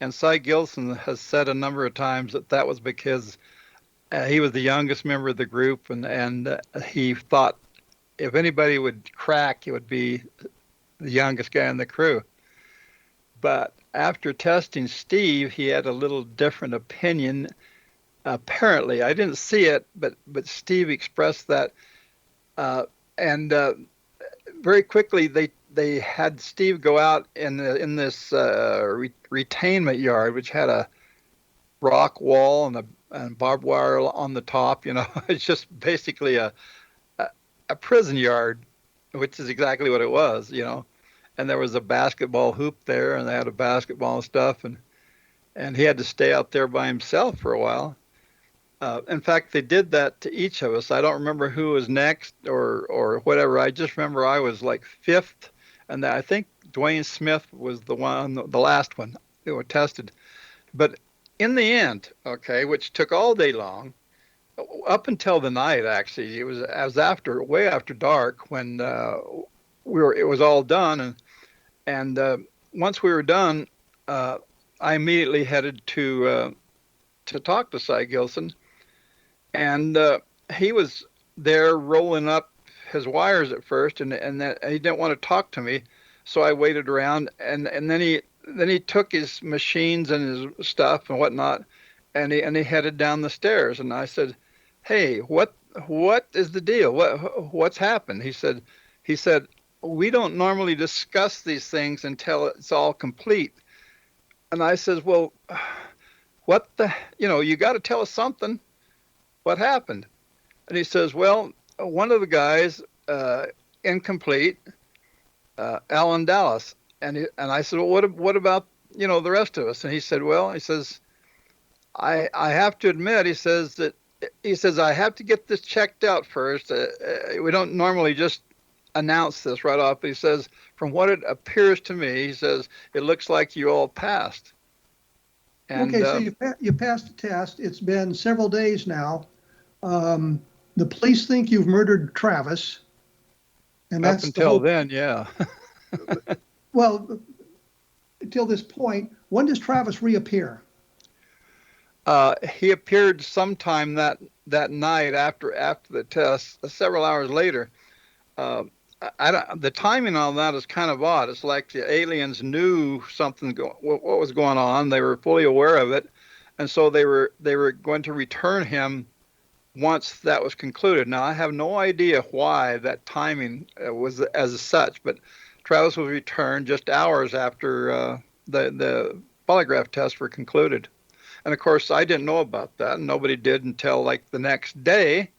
and Cy Gilson has said a number of times that that was because he was the youngest member of the group, and he thought if anybody would crack, it would be the youngest guy in the crew. But after testing Steve, he had a little different opinion. Apparently, I didn't see it, but Steve expressed that, and very quickly they had Steve go out in this retainment yard, which had a rock wall and barbed wire on the top. You know, it's just basically a prison yard, which is exactly what it was. You know, and there was a basketball hoop there, and they had a basketball and stuff, and he had to stay out there by himself for a while. In fact, they did that to each of us. I don't remember who was next or whatever. I just remember I was like fifth, and I think Dwayne Smith was the last one who were tested. But in the end, okay, which took all day long, up until the night, actually, it was way after dark when it was all done, and once we were done, I immediately headed to talk to Cy Gilson. And he was there rolling up his wires at first, and that he didn't want to talk to me, so I waited around, and then he took his machines and his stuff and whatnot, and he headed down the stairs, and I said, "Hey, what is the deal? What's happened?" He said, "We don't normally discuss these things until it's all complete." And I says, "Well, what you got to tell us something. What happened?" And he says, "Well, one of the guys, incomplete, Alan Dallas." And I said, "Well, what about, the rest of us?" And he said, "Well," he says, I have to admit," he says, "I have to get this checked out first. We don't normally just announce this right off." But he says, "From what it appears to me," he says, "it looks like you all passed." And, okay, so you passed the test. It's been several days now. The police think you've murdered Travis, and that's up until then, yeah. Well, until this point, when does Travis reappear? He appeared sometime that night after the test, several hours later. The timing on that is kind of odd. It's like the aliens knew what was going on. They were fully aware of it, and so they were going to return him once that was concluded. Now, I have no idea why that timing was as such, but Travis was returned just hours after the polygraph tests were concluded. And of course, I didn't know about that, and nobody did until like the next day.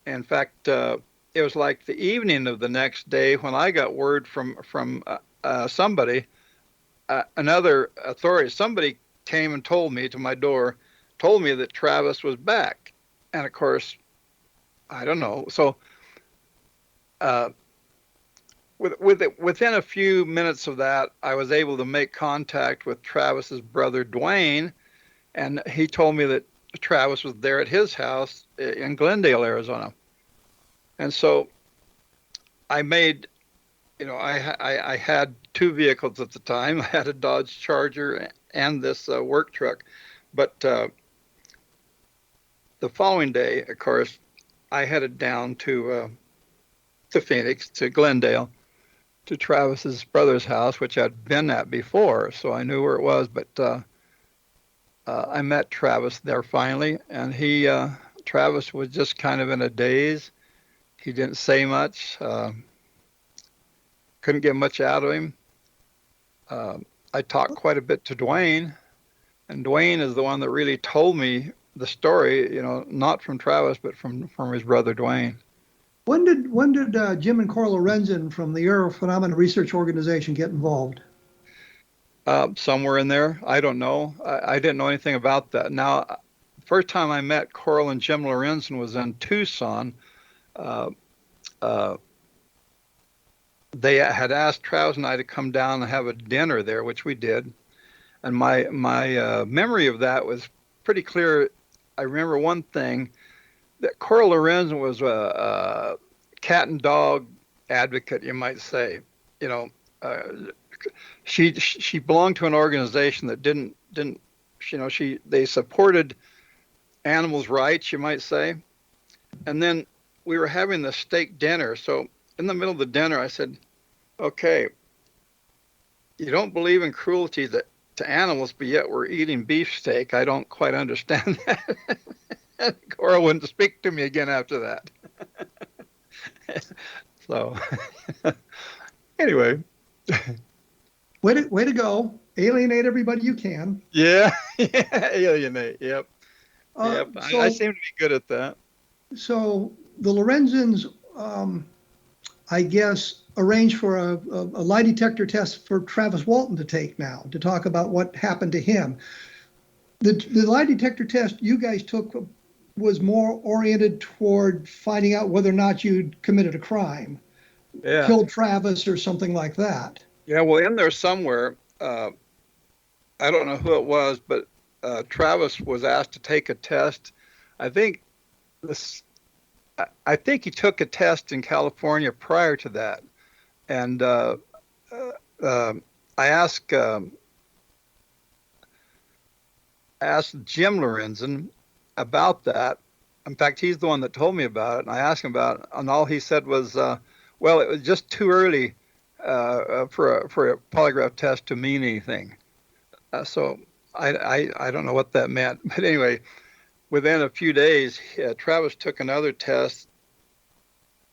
In fact, it was like the evening of the next day when I got word from somebody, another authority. Somebody came and told me to my door, told me that Travis was back. And of course, I don't know. So within a few minutes of that, I was able to make contact with Travis's brother, Dwayne, and he told me that Travis was there at his house in Glendale, Arizona. And so I made, I had two vehicles at the time. I had a Dodge Charger and this work truck. But the following day, of course, I headed down to Phoenix, to Glendale, to Travis's brother's house, which I'd been at before, so I knew where it was. But I met Travis there finally, and he Travis was just kind of in a daze. He didn't say much. Couldn't get much out of him. I talked quite a bit to Dwayne, and Dwayne is the one that really told me the story, not from Travis, but from his brother Dwayne. When did Jim and Cora Lorenzen from the Aerial Phenomena Research Organization get involved? Somewhere in there. I don't know. I didn't know anything about that. Now, the first time I met Coral and Jim Lorenzen was in Tucson. They had asked Travis and I to come down and have a dinner there, which we did. And my memory of that was pretty clear. I remember one thing, that Coral Lorenzen was a cat and dog advocate, you might say. She belonged to an organization that didn't they supported animals' rights, you might say. And then we were having the steak dinner. So in the middle of the dinner, I said, okay, you don't believe in cruelty to animals, but yet we're eating beefsteak. I don't quite understand that. Cora wouldn't speak to me again after that. So anyway. Way to go. Alienate everybody you can. Yeah, alienate. Yep. Yep. So, I seem to be good at that. So the Lorenzens, I guess, arranged for a lie detector test for Travis Walton to take now, to talk about what happened to him. The lie detector test you guys took was more oriented toward finding out whether or not you'd committed a crime, killed Travis or something like that. Yeah, well, in there somewhere, I don't know who it was, but Travis was asked to take a test. I think he took a test in California prior to that, and I asked Jim Lorenzen about that. In fact, he's the one that told me about it, and I asked him about it, and all he said was, well, it was just too early for a polygraph test to mean anything. So I don't know what that meant. But anyway, within a few days, Travis took another test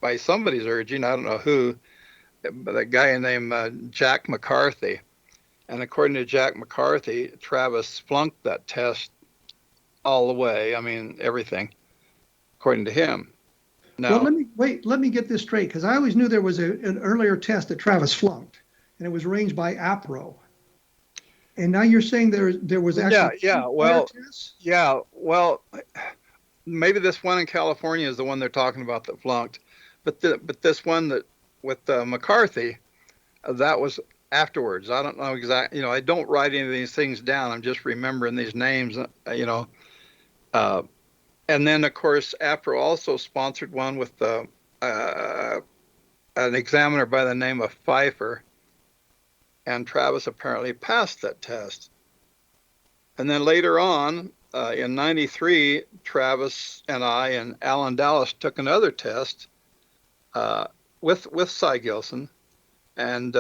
by somebody's urging, I don't know who, but a guy named Jack McCarthy. And according to Jack McCarthy, Travis flunked that test all the way. I mean, everything, according to him. Now, well, let me get this straight, because I always knew there was an earlier test that Travis flunked, and it was arranged by APRO. And now you're saying there was actually tests? Yeah, well, maybe this one in California is the one they're talking about that flunked, but this one that with McCarthy, that was afterwards. I don't know exactly. I don't write any of these things down. I'm just remembering these names. And then, of course, APRO also sponsored one with an examiner by the name of Pfeiffer, and Travis apparently passed that test. And then later on, in '93, Travis and I and Alan Dallas took another test with Cy Gilson, and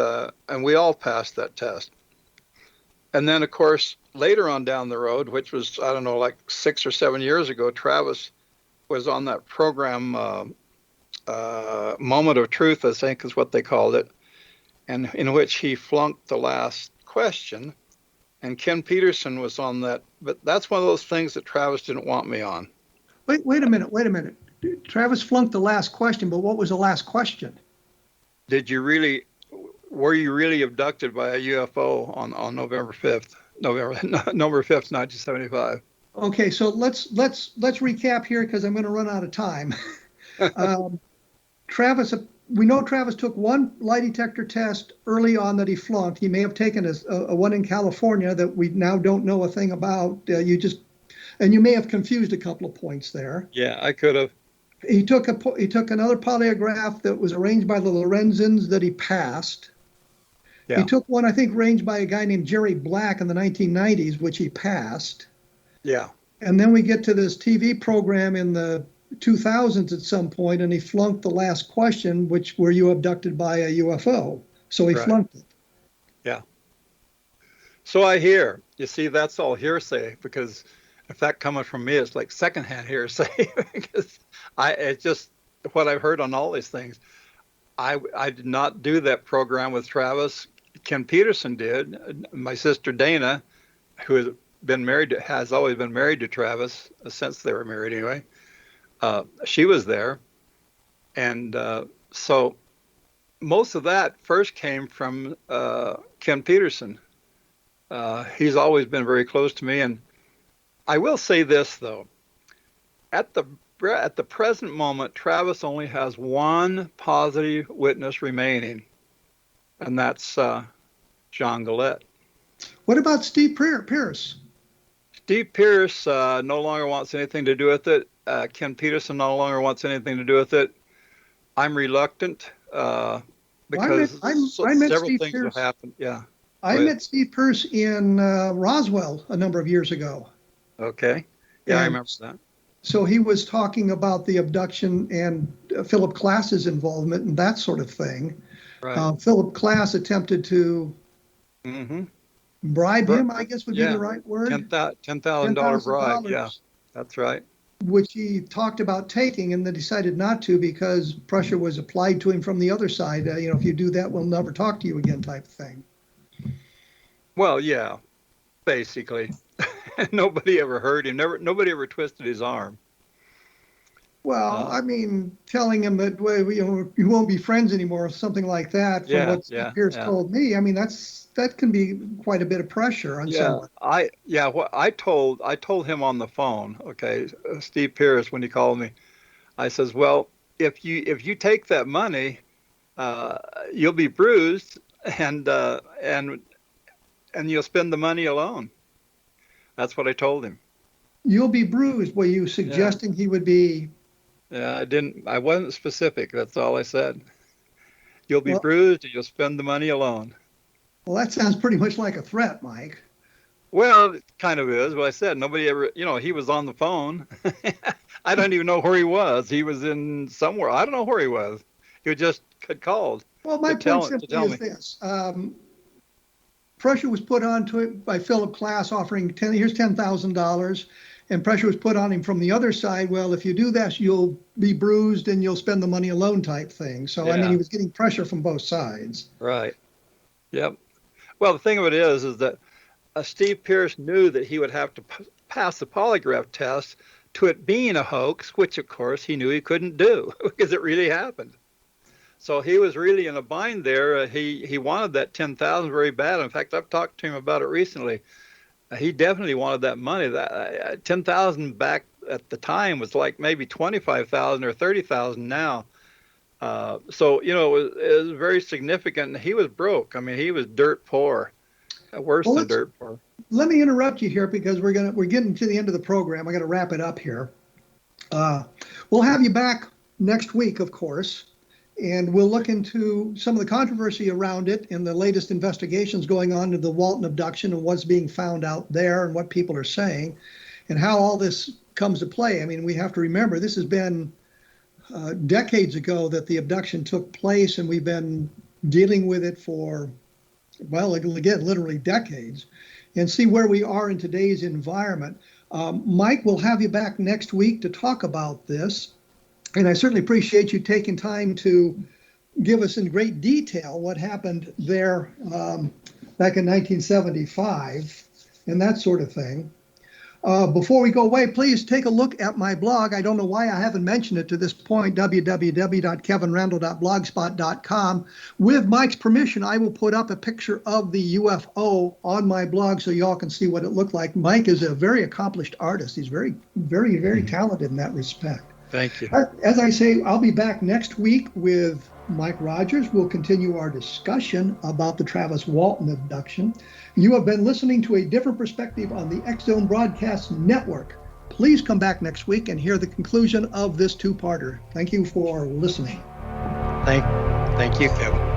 we all passed that test. And then, of course, later on down the road, which was, I don't know, like 6 or 7 years ago, Travis was on that program, Moment of Truth, I think is what they called it, and in which he flunked the last question. And Ken Peterson was on that. But that's one of those things that Travis didn't want me on. Wait a minute. Travis flunked the last question, but what was the last question? Were you really abducted by a UFO on November 5th, 1975? Okay, so let's recap here, because I'm going to run out of time. We know Travis took one lie detector test early on that he flunked. He may have taken a one in California that we now don't know a thing about. And you may have confused a couple of points there. Yeah, I could have. He took another polygraph that was arranged by the Lorenzens that he passed. Yeah. He took one, I think, arranged by a guy named Jerry Black in the 1990s, which he passed. Yeah. And then we get to this TV program in the 2000s at some point, and he flunked the last question, which were you abducted by a UFO? So he flunked it. Yeah. So I hear. You see, that's all hearsay, because In fact, coming from me, it's like secondhand hearsay because it's just what I've heard on all these things. I did not do that program with Travis. Ken Peterson did. My sister Dana, who has always been married to Travis since they were married anyway. She was there, and so most of that first came from Ken Peterson. He's always been very close to me, and I will say this though: at the present moment, Travis only has one positive witness remaining, and that's John Gillette. What about Steve Pierce? Steve Pierce no longer wants anything to do with it. Ken Peterson no longer wants anything to do with it. I'm reluctant because several things have happened. Yeah. I met Steve Pierce in Roswell a number of years ago. Okay. Yeah, I remember that. So he was talking about the abduction and Philip Klass's involvement and that sort of thing. Right. Philip Klass attempted to bribe him, I guess would be the right word. $10,000 bribe. Yeah, that's right. Which he talked about taking and then decided not to because pressure was applied to him from the other side. If you do that, we'll never talk to you again type of thing. Well, yeah, basically. Nobody ever heard him. Nobody ever twisted his arm. Well, I mean, telling him that you won't be friends anymore, or something like that. From what Steve Pierce told me, I mean, that can be quite a bit of pressure on someone. I told him on the phone. Okay, Steve Pierce, when he called me, I says, well, if you take that money, you'll be bruised and you'll spend the money alone. That's what I told him. You'll be bruised. Were you suggesting he would be? Yeah, I wasn't specific. That's all I said. You'll be bruised and you'll spend the money alone. Well, that sounds pretty much like a threat, Mike. Well, it kind of is. What I said, nobody ever, he was on the phone. I don't even know where he was. He was in somewhere. I don't know where he was. He just had called. Well, my point simply is this. Pressure was put onto it by Philip Klass offering here's $10,000, and pressure was put on him from the other side. Well, if you do that, you'll be bruised and you'll spend the money alone type thing. So, I mean, he was getting pressure from both sides. Right. Yep. Well, the thing of it is that Steve Pierce knew that he would have to pass the polygraph test to it being a hoax, which, of course, he knew he couldn't do because it really happened. So he was really in a bind there. He wanted that $10,000 very bad. In fact, I've talked to him about it recently. He definitely wanted that money. That $10,000 back at the time was like maybe $25,000 or $30,000 now. So it was very significant. He was broke. I mean, he was dirt poor, worse than dirt poor. Let me interrupt you here because we're getting to the end of the program. I got to wrap it up here. We'll have you back next week, of course. And we'll look into some of the controversy around it and the latest investigations going on into the Walton abduction and what's being found out there and what people are saying and how all this comes to play. I mean, we have to remember this has been decades ago that the abduction took place, and we've been dealing with it for, well, again, literally decades, and see where we are in today's environment. Mike, we'll have you back next week to talk about this. And I certainly appreciate you taking time to give us in great detail what happened there back in 1975 and that sort of thing. Before we go away, please take a look at my blog. I don't know why I haven't mentioned it to this point, www.kevinrandle.blogspot.com. With Mike's permission, I will put up a picture of the UFO on my blog so y'all can see what it looked like. Mike is a very accomplished artist. He's very, very, very talented in that respect. Thank you. As I say, I'll be back next week with Mike Rogers. We'll continue our discussion about the Travis Walton abduction. You have been listening to A Different Perspective on the X-Zone Broadcast Network. Please come back next week and hear the conclusion of this two-parter. Thank you for listening. Thank you, Kevin.